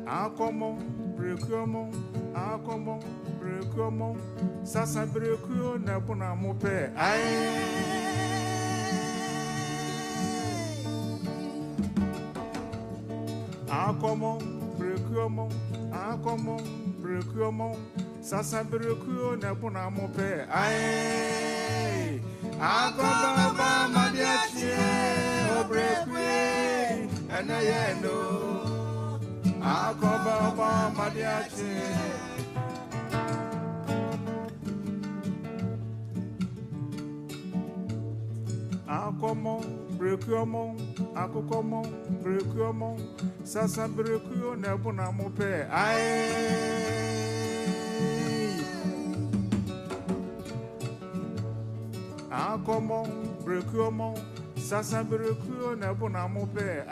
Akomo, brekomo, akomo, brekomo, sasa breko na buna mope. Akomo, brekomo, sasa breko na buna mope. Akomo ba madiachi, obrekwe, anayeno. Akoba ba madiachi. Akomo, brekomo, akokomo, brekomo, sasa breko na buna mope. Akomo, brekomo, sasa breko na buna mope.